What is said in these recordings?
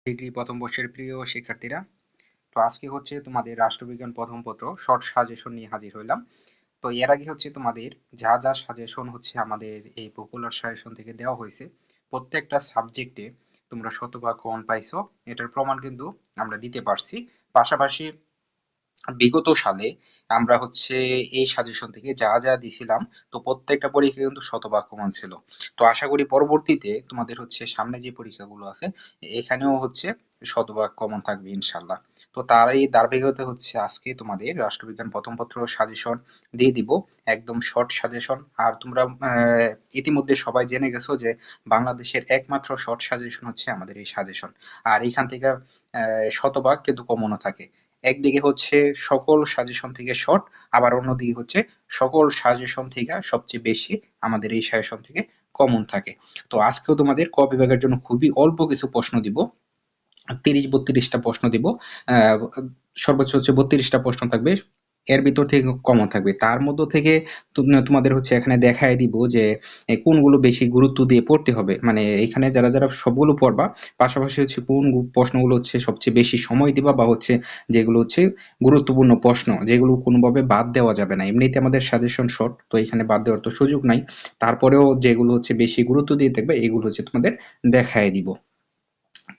Degree প্রথম বর্ষের প্রিয় শিক্ষার্থীরা, তো আজকে হচ্ছে তোমাদের রাষ্ট্রবিজ্ঞান প্রথম পত্র শর্ট সাজেশন নিয়ে হাজির হইলাম। তো এর আগে হচ্ছে তোমাদের যা যা সাজেশন হচ্ছে আমাদের এই পপুলার সাজেশন থেকে দেওয়া হয়েছে, প্রত্যেকটা সাবজেক্টে তোমরা শতভাগ কমন পাইছো, এটার প্রমাণ কিন্তু আমরা দিতে পারছি। পাশাপাশি বিগত সালে আমরা হচ্ছে এই সাজেশন থেকে যা যা দিছিলাম, তো প্রত্যেকটা পরীক্ষা কিন্তু শতভাগ কমন ছিল। তো আশা করি পরবর্তীতে তোমাদের হচ্ছে সামনে যে পরীক্ষাগুলো আছে এখানেও হচ্ছে শতভাগ কমন থাকবে ইনশাল্লাহ। তো তারই ধারাবাহিকতা হচ্ছে আজকে তোমাদের রাষ্ট্রবিজ্ঞান প্রথম পত্র সাজেশন দিয়ে দিব, একদম শর্ট সাজেশন। আর তোমরা ইতিমধ্যে সবাই জেনে গেছো যে বাংলাদেশের একমাত্র শর্ট সাজেশন হচ্ছে আমাদের এই সাজেশন। আর এখান থেকে শতভাগ কিন্তু কমনও থাকে। একদিকে হচ্ছে সকল সাজেশন থেকে শর্ট, আবার অন্যদিকে হচ্ছে সকল সাজেশন থেকে সবচেয়ে বেশি আমাদের এই সাজেশন থেকে কমন থাকে। তো আজকেও তোমাদের ক বিভাগের জন্য খুবই অল্প কিছু প্রশ্ন দিব, ৩০-৩২টা প্রশ্ন দিব। সর্বোচ্চ হচ্ছে ৩২টা প্রশ্ন থাকবে, এর ভিতর থেকে কমন থাকবে। তার মধ্য থেকে তোমাদের হচ্ছে এখানে দেখায় দিব যে কোনগুলো বেশি গুরুত্ব দিয়ে পড়তে হবে, মানে এখানে যারা যারা সবগুলো পড়বা, পাশাপাশি হচ্ছে কোন প্রশ্নগুলো হচ্ছে সবচেয়ে বেশি সময় দিবা, বা হচ্ছে যেগুলো হচ্ছে গুরুত্বপূর্ণ প্রশ্ন যেগুলো কোনোভাবে বাদ দেওয়া যাবে না। এমনিতে আমাদের সাজেশন শর্ট, তো এখানে বাদ দেওয়ার তো সুযোগ নাই। তারপরেও যেগুলো হচ্ছে বেশি গুরুত্ব দিয়ে দেখবে এগুলো হচ্ছে তোমাদের দেখায় দিব।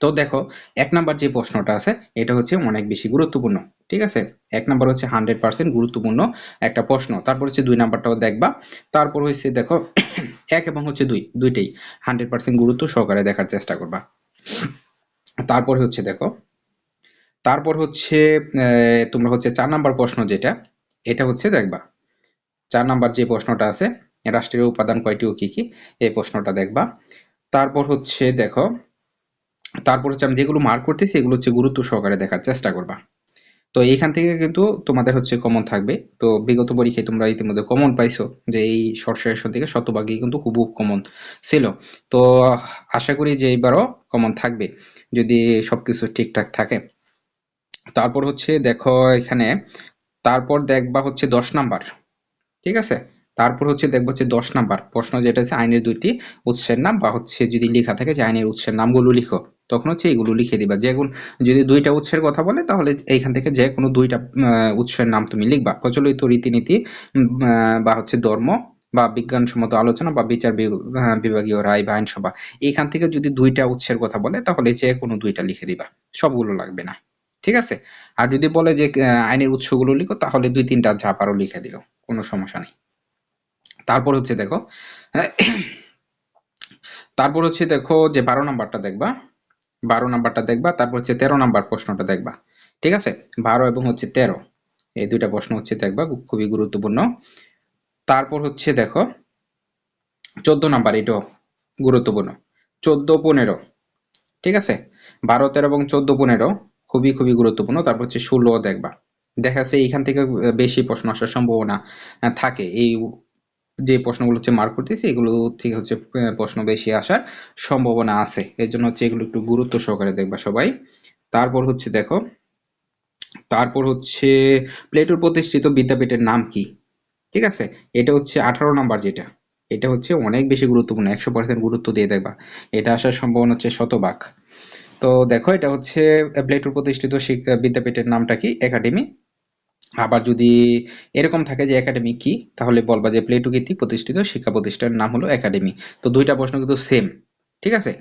তো দেখো, ১ নাম্বার যে প্রশ্নটা আছে এটা হচ্ছে অনেক বেশি গুরুত্বপূর্ণ। ঠিক আছে? ১ নাম্বার হচ্ছে 100% গুরুত্বপূর্ণ একটা প্রশ্ন। তারপর হচ্ছে ২ নাম্বারটাও দেখবা। তারপর হচ্ছে দেখো ১ এবং হচ্ছে ২ দুইটাই 100% গুরুত্ব সহকারে দেখার চেষ্টা করবা। তারপর হচ্ছে দেখো, তারপর হচ্ছে তোমরা হচ্ছে ৪ নাম্বার প্রশ্ন যেটা, এটা হচ্ছে দেখবা। ৪ নাম্বার যে প্রশ্নটা আছে, রাষ্ট্রীয় উপাদান কয়টি ও কি কি? এই প্রশ্নটা দেখবা। তারপর হচ্ছে দেখো, তারপর হচ্ছে আমি যেগুলো মার্ক করতেছি এগুলো হচ্ছে গুরুত্ব সহকারে দেখার চেষ্টা করবা। তো এইখান থেকে কিন্তু তোমাদের হচ্ছে কমন থাকবে। তো বিগত পরীক্ষায় তোমরা ইতিমধ্যে কমন পাইছো যে এই শর্ট সাজেশন থেকে শতভাগই কিন্তু খুব কমন ছিল। তো আশা করি যে এইবারও কমন থাকবে যদি সবকিছু ঠিকঠাক থাকে। তারপর হচ্ছে দেখো এখানে, তারপর দেখবা হচ্ছে ১০ নাম্বার। ঠিক আছে? তারপর হচ্ছে দেখবো হচ্ছে ১০ নাম্বার প্রশ্ন, যেটা হচ্ছে আইনের ২টি উৎসের নাম, বা হচ্ছে যদি লেখা থাকে যে আইনের উৎসের নামগুলো লিখো, তখন হচ্ছে এগুলো লিখে দিবা। যেগুন যদি ২টা উৎসের কথা বলে তাহলে এইখান থেকে যে কোনো ২টা উৎসের নাম তুমি লিখবা। প্রচলিত রীতিনীতি বা হচ্ছে ধর্ম বা বিজ্ঞানসম্মত আলোচনা বা বিচার বিভাগীয় রায় বা আইনসভা, এইখান থেকে যদি ২টা উৎসের কথা বলে তাহলে যে কোনো ২টা লিখে দিবা, সবগুলো লাগবে না। ঠিক আছে? আর যদি বলে যে আইনের উৎসগুলো লিখো তাহলে ২-৩টা যা পারো লিখে দিও, কোনো সমস্যা নেই। তারপর হচ্ছে দেখো, তারপর হচ্ছে দেখো যে ১২ নাম্বারটা দেখবা, ১২ নাম্বারটা দেখবা, তারপর হচ্ছে ১৩ নাম্বার প্রশ্নটা দেখবা। ঠিক আছে? ১২ এবং হচ্ছে ১৩, এই দুইটা প্রশ্ন হচ্ছে দেখবা, খুবই গুরুত্বপূর্ণ। তারপর হচ্ছে দেখো ১৪ নাম্বার, এটাও গুরুত্বপূর্ণ। ১৪-১৫, ঠিক আছে? ১২, ১৩ এবং ১৪-১৫ খুবই খুবই গুরুত্বপূর্ণ। তারপর হচ্ছে ১৬ দেখবা। দেখা যাচ্ছে এইখান থেকে বেশি প্রশ্ন আসার সম্ভাবনা থাকে। এই যে প্রশ্নগুলো হচ্ছে মার্ক করতেছি এগুলো থেকে হচ্ছে প্রশ্ন বেশি আসার সম্ভাবনা আছে। এর জন্য হচ্ছে এগুলো একটু গুরুত্ব সহকারে দেখবা সবাই। তারপর হচ্ছে দেখো, তারপর হচ্ছে প্লেটোর প্রতিষ্ঠিত বিদ্যাপীঠের নাম কি? ঠিক আছে? এটা হচ্ছে ১৮ নাম্বার যেটা, এটা হচ্ছে অনেক বেশি গুরুত্বপূর্ণ, ১০০% গুরুত্ব দিয়ে দেখবা। এটা আসার সম্ভাবনা হচ্ছে শতভাগ। তো দেখো এটা হচ্ছে প্লেটোর প্রতিষ্ঠিত বিদ্যাপীঠের নামটা কি? একাডেমি। আবার যদি এরকম থাকে যে একাডেমি কি, তাহলে বলবা যে প্লেটো কর্তৃক প্রতিষ্ঠিত শিক্ষা প্রতিষ্ঠানের নাম হলো একাডেমি। তো দুইটা প্রশ্ন কিন্তু সেম। ঠিক আছে?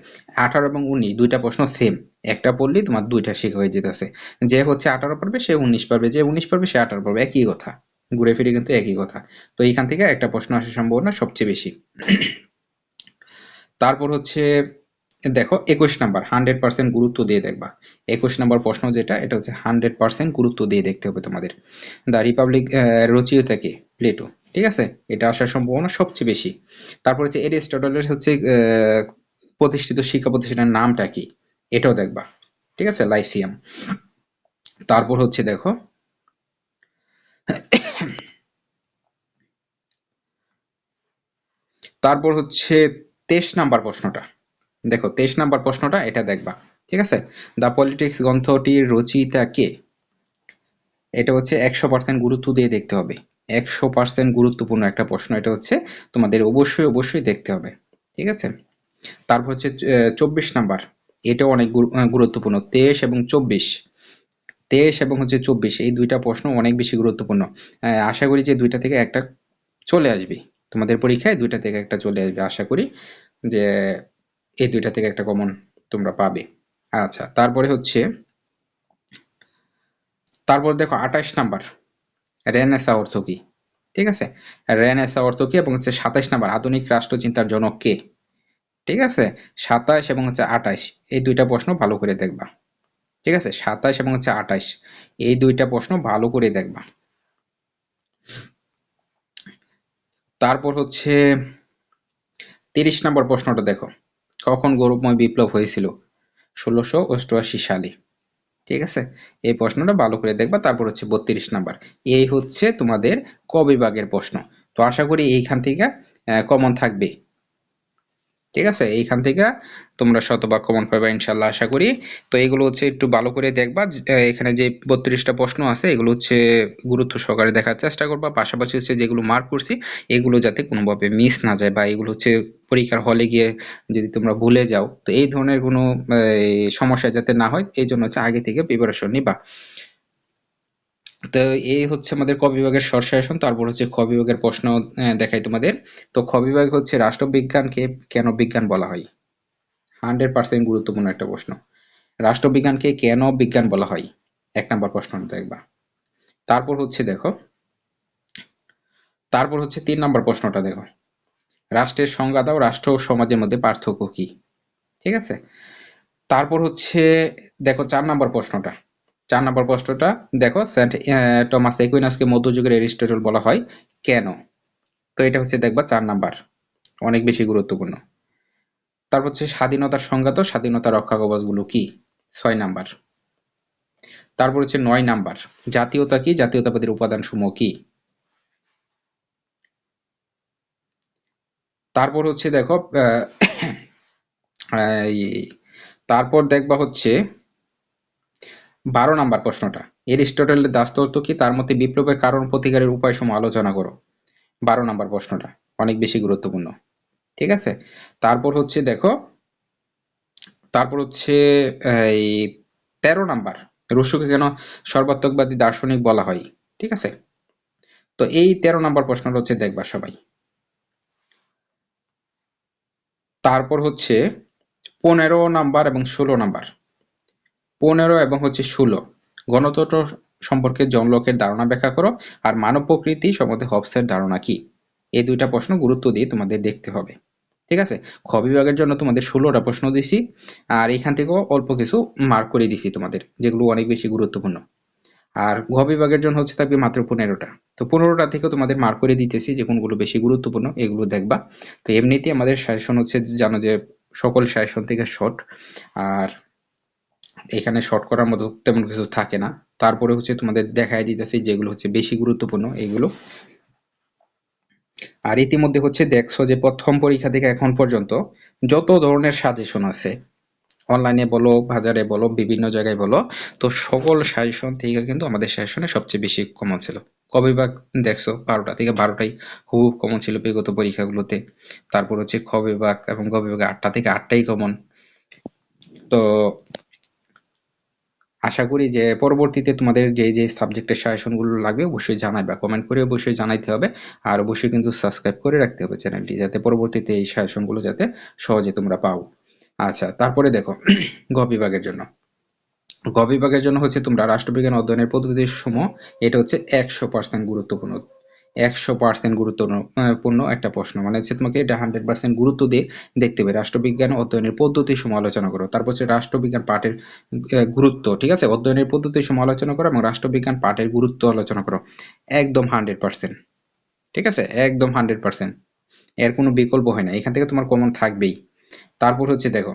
১৮ এবং ১৯ দুইটা প্রশ্ন সেম। একটা পড়লেই তোমার দুইটা শেখা হয়ে যেতেছে। যে হচ্ছে ১৮ পারবে সে ১৯ পারবে, যে ১৯ পারবে সে ১৮ পারবে, একই কথা। ঘুরে ফিরে কিন্তু একই কথা। তো এইখান থেকে একটা প্রশ্ন আসার সম্ভাবনা সবচেয়ে বেশি। তারপর হচ্ছে দেখো ২১ নাম্বার, 100% গুরুত্ব দিয়ে দেখবা। ২১ নাম্বার প্রশ্ন যেটা, এটা হচ্ছে 100% গুরুত্ব দিয়ে দেখতে হবে তোমাদের। দ্য রিপাবলিক রচয়িতা কে? প্লেটো। ঠিক আছে? এটা আসার সম্ভাবনা সবচেয়ে বেশি। তারপর হচ্ছে এরিস্টটলের হচ্ছে প্রতিষ্ঠিত শিক্ষা প্রতিষ্ঠানের নামটা কি? এটাও দেখবা। ঠিক আছে? লাইসিয়াম। তারপর হচ্ছে দেখো, তারপর হচ্ছে ২৩ নাম্বার প্রশ্নটা দেখো, ২৩ নাম্বার প্রশ্নটা এটা দেখবা। ঠিক আছে? দ্য পলিটিক্স গ্রন্থটির রচয়িতা কে? এটা হচ্ছে ১০০% গুরুত্ব দিয়ে দেখতে হবে। ১০০% গুরুত্বপূর্ণ একটা প্রশ্ন, এটা হচ্ছে তোমাদের অবশ্যই অবশ্যই দেখতে হবে। ঠিক আছে? তারপর হচ্ছে ২৪ নাম্বার, এটা অনেক গুরুত্বপূর্ণ। 23 এবং 24, 23 এবং হচ্ছে 24, এই দুইটা প্রশ্ন অনেক বেশি গুরুত্বপূর্ণ। আশা করি যে দুইটা থেকে একটা চলে আসবে তোমাদের পরীক্ষায়, দুইটা থেকে একটা চলে আসবে আশা করি, যে এই দুইটা থেকে একটা কমন তোমরা পাবে। আচ্ছা, তারপর দেখো 28 নাম্বার, রেনেসাঁ অর্থ কি? ঠিক আছে, রেনেসাঁ অর্থ কি, এবং হচ্ছে 27 নাম্বার, আধুনিক রাষ্ট্রচিন্তার জনক কে? ঠিক আছে, 27 এবং হচ্ছে 28, এই দুইটা প্রশ্ন ভালো করে দেখবা। ঠিক আছে, 27 এবং হচ্ছে 28, এই দুইটা প্রশ্ন ভালো করে দেখবা। তারপর হচ্ছে 30 নম্বর প্রশ্নটা দেখো, কখন গৌরবময় বিপ্লব হয়েছিল? 1688 সালে। ঠিক আছে, এই প্রশ্নটা ভালো করে দেখবা। তারপর হচ্ছে 32 নাম্বার, এই হচ্ছে তোমাদের ক বিভাগের প্রশ্ন। তো আশা করি এইখান থেকে কমন থাকবে। ঠিক আছে, এইখান থেকে তোমরা শতভাগ কমন পাবে ইনশাল্লাহ আশা করি। তো এগুলো হচ্ছে একটু ভালো করে দেখবা, এখানে যে 32টা প্রশ্ন আছে এগুলো হচ্ছে গুরুত্ব সহকারে দেখার চেষ্টা করবা। পাশাপাশি হচ্ছে যেগুলো মার্ক করছি এগুলো যাতে কোনোভাবে মিস না যায়, বা এগুলো হচ্ছে পরীক্ষার হলে গিয়ে যদি তোমরা ভুলে যাও, তো এই ধরনের কোনো সমস্যা যাতে না হয়, এই জন্য হচ্ছে আগে থেকে প্রিপারেশন নিবা। তো এই হচ্ছে আমাদের ক বিভাগের শর্ট সাজেশন। তারপর হচ্ছে খ বিভাগের প্রশ্ন দেখাই তোমাদের। তো খ বিভাগ হচ্ছে রাষ্ট্রবিজ্ঞানকে কেন বিজ্ঞান বলা হয়? 100% গুরুত্বপূর্ণ একটা প্রশ্ন। রাষ্ট্রবিজ্ঞানকে কেন বিজ্ঞান বলা হয়? 1 নম্বর প্রশ্নটা দেখবা। তারপর হচ্ছে দেখো, তারপর হচ্ছে 3 নম্বর প্রশ্নটা দেখো, রাষ্ট্রের সংজ্ঞা দাও, রাষ্ট্র ও সমাজের মধ্যে পার্থক্য কি? ঠিক আছে, তারপর হচ্ছে দেখো 4 নম্বর প্রশ্নটা, 4 নম্বর প্রশ্নটা দেখো, সেন্ট টমাস একুইনাসকে মধ্যযুগের এরিস্টটল বলা হয় কেন? তো এটা হচ্ছে দেখবা 4 নাম্বার, অনেক বেশি গুরুত্বপূর্ণ। তারপর হচ্ছে স্বাধীনতার সংজ্ঞা তো, স্বাধীনতা রক্ষা কবচগুলো কি? 6 নাম্বার। তারপর হচ্ছে 9 নাম্বার, জাতীয়তা কি, জাতীয়তাবাদের উপাদান সমূহ কি? তারপর হচ্ছে দেখো তারপর দেখবা হচ্ছে 12 নাম্বার প্রশ্নটা, এরিস্টটলের দাসতত্ত্ব কি, তার মধ্যে বিপ্লবের কারণ প্রতিকারের উপায় সমূহ আলোচনা করো। 12 নাম্বার প্রশ্নটা অনেক বেশি গুরুত্বপূর্ণ। ঠিক আছে, তারপর হচ্ছে দেখো, তারপর হচ্ছে এই 13 নাম্বার, রুশোকে কেন সর্বাত্মকবাদী দার্শনিক বলা হয়? ঠিক আছে, তো এই 13 নাম্বার প্রশ্নটা হচ্ছে দেখবা সবাই। তারপর হচ্ছে 15 নাম্বার এবং 16 নাম্বার, 15 এবং হচ্ছে 16, গণতন্ত্র সম্পর্কে জন লকের ধারণা ব্যাখ্যা করো, আর মানব প্রকৃতি সম্বন্ধে হবসের ধারণা কি? এই দুইটা প্রশ্ন গুরুত্ব দিয়ে তোমাদের দেখতে হবে। ঠিক আছে, খ বিভাগের জন্য তোমাদের 16টা প্রশ্ন দিছি, আর এখান থেকেও অল্প কিছু মার্ক করে দিছি তোমাদের, যেগুলো অনেক বেশি গুরুত্বপূর্ণ। আর ঘ বিভাগের জন্য হচ্ছে থাকবে মাত্র 15টা। তো 15টা থেকেও তোমাদের মার্ক করে দিতেছি যে কোনগুলো বেশি গুরুত্বপূর্ণ, এগুলো দেখবা। তো এমনিতেই আমাদের সাজেশন হচ্ছে জানো যে সকল সাজেশন থেকে শর্ট, আর এখানে শর্ট করার মতো তেমন কিছু থাকে না। তারপরে হচ্ছে তোমাদের দেখায় দিতেছি যেগুলো হচ্ছে বেশি গুরুত্বপূর্ণ এইগুলো। আর ইতিমধ্যে হচ্ছে দেখছো যে প্রথম পরীক্ষা থেকে এখন পর্যন্ত যত ধরনের সাজেশন আছে, অনলাইনে বলো, বাজারে বলো, বিভিন্ন জায়গায় বলো, তো সকল সাজেশন থেকে কিন্তু আমাদের সাজেশনে সবচেয়ে বেশি কমন ছিল। কবে ভাগ দেখছো 12টা থেকে 12টাই খুব কমন ছিল বিগত পরীক্ষাগুলোতে। তারপর হচ্ছে খ বিভাগ এবং গ বিভাগে 8টা থেকে 8টাই কমন। তো আশা করি যে পরবর্তীতে তোমাদের যে যে সাবজেক্টের সাজেশন গুলো লাগবে অবশ্যই জানাবে, কমেন্ট করে অবশ্যই জানাইতে হবে। আর অবশ্যই কিন্তু সাবস্ক্রাইব করে রাখতে হবে চ্যানেলটি, যাতে পরবর্তীতে এই সাজেশন গুলো যাতে সহজে তোমরা পাও। আচ্ছা, তারপরে দেখো গ বিভাগের জন্য, গ বিভাগের জন্য হচ্ছে তোমরা রাষ্ট্রবিজ্ঞান অধ্যয়নের পদ্ধতি সমূহ, এটা হচ্ছে 100% গুরুত্বপূর্ণ, 100% গুরুত্বপূর্ণ একটা প্রশ্ন, মানে হচ্ছে তোমাকে এটা 100% গুরুত্ব দিয়ে দেখতে হবে। রাষ্ট্রবিজ্ঞান অধ্যয়নের পদ্ধতি সমূহ আলোচনা করো, তারপর হচ্ছে রাষ্ট্রবিজ্ঞান পাঠের গুরুত্ব, ঠিক আছে, অধ্যয়নের পদ্ধতি সমূহ আলোচনা করো এবং রাষ্ট্রবিজ্ঞান পাঠের গুরুত্ব আলোচনা করো। একদম 100%, ঠিক আছে, একদম 100%, এর কোনো বিকল্প হয় না, এখান থেকে তোমার কমন থাকবেই। তারপর হচ্ছে দেখো,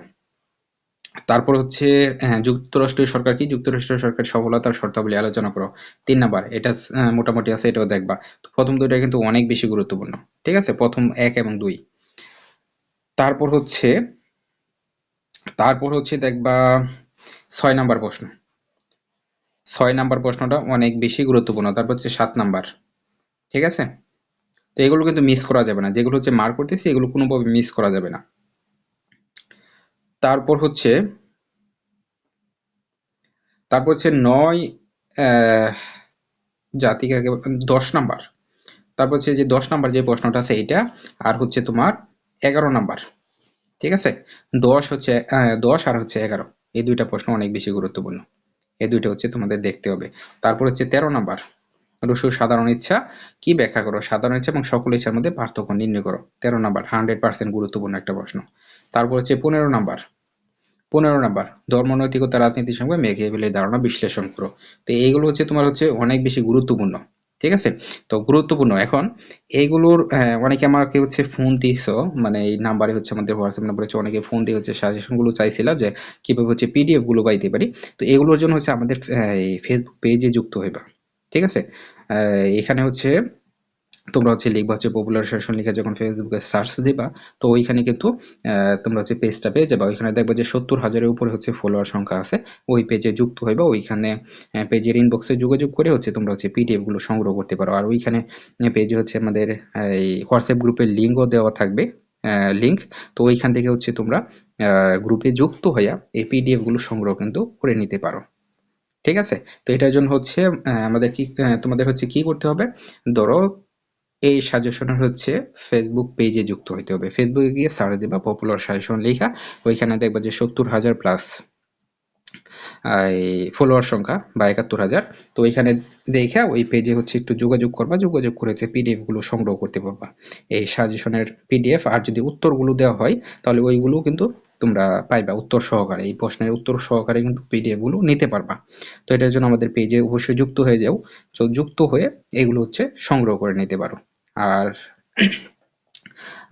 তারপর হচ্ছে হ্যাঁ, যুক্তরাষ্ট্রীয় সরকার কি, যুক্তরাষ্ট্রীয় সরকার সফলতার শর্তাবলী আলোচনা করো। 3 নাম্বার, এটা মোটামুটি আছে, এটাও দেখবা। তো প্রথম দুইটা কিন্তু অনেক বেশি গুরুত্বপূর্ণ। ঠিক আছে, প্রথম 1 এবং 2। তারপর হচ্ছে, দেখবা 6 নাম্বার প্রশ্ন, 6 নাম্বার প্রশ্নটা অনেক বেশি গুরুত্বপূর্ণ। তারপর হচ্ছে 7 নাম্বার। ঠিক আছে, তো এগুলো কিন্তু মিস করা যাবে না, যেগুলো হচ্ছে মার্ক করতেছি এগুলো কোনোভাবে মিস করা যাবে না। তারপর হচ্ছে তারপর হচ্ছে ৯ জাতিকে 10 নাম্বার। তারপর হচ্ছে যে 10 নাম্বার যে প্রশ্নটা আছে এইটা, আর হচ্ছে তোমার 11 নাম্বার। ঠিক আছে, 10 আর হচ্ছে 11, এই দুইটা প্রশ্ন অনেক বেশি গুরুত্বপূর্ণ। এই দুইটা হচ্ছে তোমাদের দেখতে হবে। তারপর হচ্ছে 13 নাম্বার, রসুর সাধারণ ইচ্ছা কি ব্যাখ্যা করো, সাধারণ ইচ্ছা এবং সকল ইচ্ছার মধ্যে পার্থক্য নির্ণয় করো। 13 নাম্বার 100% গুরুত্বপূর্ণ একটা প্রশ্ন। তারপর হচ্ছে 15 নাম্বার, 15 নাম্বার ধর্মনৈতিকতা রাজনীতির সঙ্গে মেকিয়াভেলির ধারণা বিশ্লেষণ করো। তো এইগুলো হচ্ছে তোমার হচ্ছে অনেক বেশি গুরুত্বপূর্ণ। ঠিক আছে, তো গুরুত্বপূর্ণ এখন এইগুলোর অনেকে আমাকে হচ্ছে ফোন দিছো, মানে এই নাম্বারে হচ্ছে আমাদের হোয়াটসঅ্যাপ নাম্বারে হচ্ছে অনেকে ফোন দিয়ে হচ্ছে সাজেশন গুলো চাইছিল যে কিভাবে হচ্ছে পিডিএফ গুলো পাইতে পারি। তো এগুলোর জন্য হচ্ছে আমাদের এই ফেসবুক পেজে যুক্ত হইবা। ঠিক আছে, এখানে হচ্ছে তোমরা হচ্ছে লিখবা হচ্ছে পপুলার শাসন লিখে যখন ফেসবুকে সার্চ দিবা, তো ওইখানে কিন্তু তোমরা হচ্ছে পেজটা পেয়ে যাবা। ওইখানে দেখবা যে 70,000-এর উপরে হচ্ছে ফলোয়ার সংখ্যা আছে। ওই পেজে যুক্ত হইবা, ওইখানে পেজের ইনবক্সে যোগাযোগ করে হচ্ছে তোমরা হচ্ছে পিডিএফ গুলো সংগ্রহ করতে পারো। আর ওইখানে পেজে হচ্ছে আমাদের এই হোয়াটসঅ্যাপ গ্রুপের লিঙ্কও দেওয়া থাকবে, লিঙ্ক। তো ওইখান থেকে হচ্ছে তোমরা গ্রুপে যুক্ত হইয়া এই পিডিএফ গুলো সংগ্রহ কিন্তু করে নিতে পারো। ঠিক আছে, তো এটার জন্য হচ্ছে আমাদের কি তোমাদের হচ্ছে কি করতে হবে, ধরো এই সাজেশনের হচ্ছে ফেসবুক পেজে যুক্ত হইতে হবে। ফেসবুকে গিয়ে সার্চ দিবা পপুলার সাজেশন লেখা, ওইখানে দেখবা যে 70,000 প্লাস এই ফলোয়ার সংখ্যা বা 71,000। তো ওইখানে দেখা ওই পেজে হচ্ছে একটু যোগাযোগ করবা, যোগাযোগ করে হচ্ছে পিডিএফ গুলো সংগ্রহ করতে পারবা, এই সাজেশনের পিডিএফ। আর যদি উত্তরগুলো দেওয়া হয় তাহলে ওইগুলো কিন্তু তোমরা পাইবা উত্তর সহকারে, এই প্রশ্নের উত্তর সহকারে কিন্তু পিডিএফ গুলো নিতে পারবা। তো এটার জন্য আমাদের পেজে অবশ্যই যুক্ত হয়ে যাও। তো যুক্ত হয়ে এগুলো হচ্ছে সংগ্রহ করে নিতে পারো। আর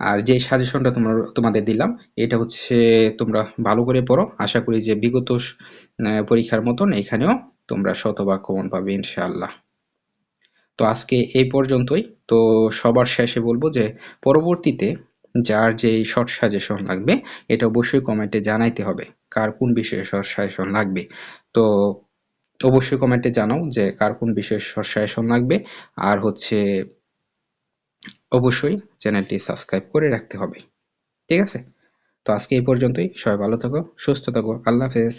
আর যে সাজেশনটা তোমাদের দিলাম, এটা হচ্ছে তোমরা ভালো করে পড়ো। আশা করি যে বিগত পরীক্ষার মতন এখানেও তোমরা শতভাগ কমন পাবে ইনশাআল্লাহ। তো আজকে এই পর্যন্তই। তো সবার শেষে বলবো যে পরবর্তীতে যার যে শর্ট সাজেশন লাগবে এটা অবশ্যই কমেন্টে জানাইতে হবে, কার কোন বিষয়ে শর্ট সাজেশন লাগবে। তো অবশ্যই কমেন্টে জানাও যে কার কোন বিষয়ে শর্ট সাজেশন লাগবে। আর হচ্ছে অবশ্যই চ্যানেলটি সাবস্ক্রাইব করে রাখতে হবে। ঠিক আছে, তো আজকে এই পর্যন্তই। সবাই ভালো থাকো, সুস্থ থাকো, আল্লাহ হাফেজ।